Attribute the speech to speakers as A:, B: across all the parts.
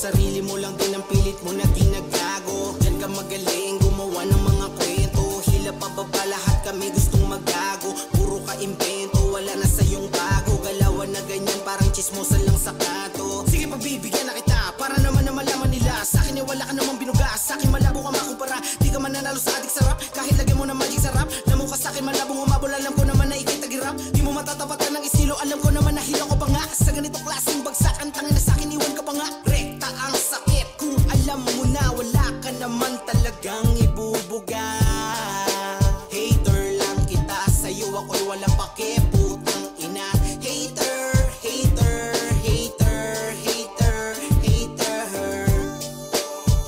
A: sarili mo lang din ang pilit mo na ginagago. Diyan ka magaling gumawa ng mga kwento. Hila pababa lahat kami gustong magago. Puro ka invento, wala na sa iyong bago. Galawan na ganyan parang chismosa lang sa kanto. Sige pagbibigyan na kita para naman na malaman nila. Sa akin eh wala ka namang binuga, sa akin malabo ka makumpara. Di ka mananalo sa adik sarap, kahit lagyan mo na magic sarap. Lamo ka sa akin malabong humabol, alam ko naman na ikay tagirap. Di mo matatapatan ng estilo, alam ko naman na hilo ko pa nga. Sa ganito klaseng bagsakan, tangin na sa akin iwan ka pa nga. Rekta ang sakit, kung alam mo na wala ka naman talagang ibubuga. Hater lang kita, sa'yo ako'y walang pake, putang ina. Hater, hater, hater, hater, hater.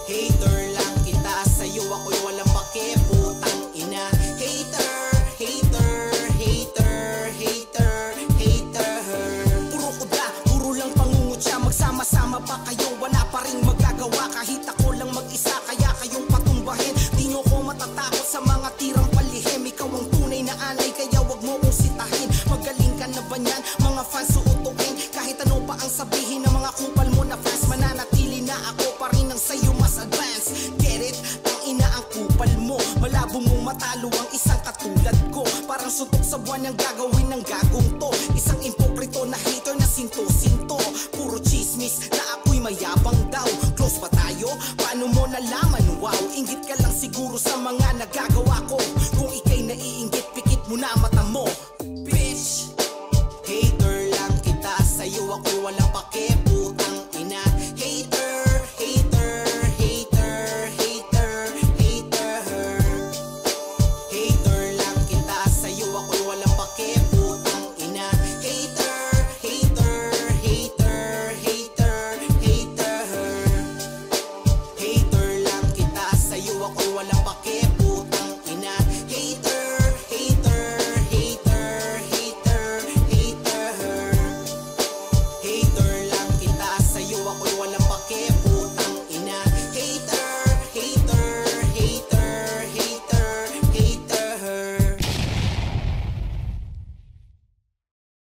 A: Hater lang kita, sa'yo ako'y walang pake, putang ina. Hater, hater, hater, hater, hater. Puro kuda, puro lang pangungutya. Magsama-sama pa kayo, wala pa rin magagawa. Kahit ako lang mag-isa, kaya kayong patumbahin. Di nyo ko matatakot sa mga tirang palihim. Ikaw ang tunay na anay, kaya wag mo kong sitahin. Magaling ka na ba yan, mga fans suutuin? Kahit ano pa ang sabihin ng mga kupal mo na fans, mananatili na ako pa rin ang sa'yo mas advance. Get it? Ang ina ang kupal mo, malabo mong matalo ang isang katulad ko. Parang suntok sa buwan ang gagawin ng gagong to. Isang impokrito na hater na sinto-sinto. Puro chismis na ako'y mayabang daw. Close pa tayo? Paano mo nalaman? Wow, inggit ka lang siguro sa mga nagagawa ko.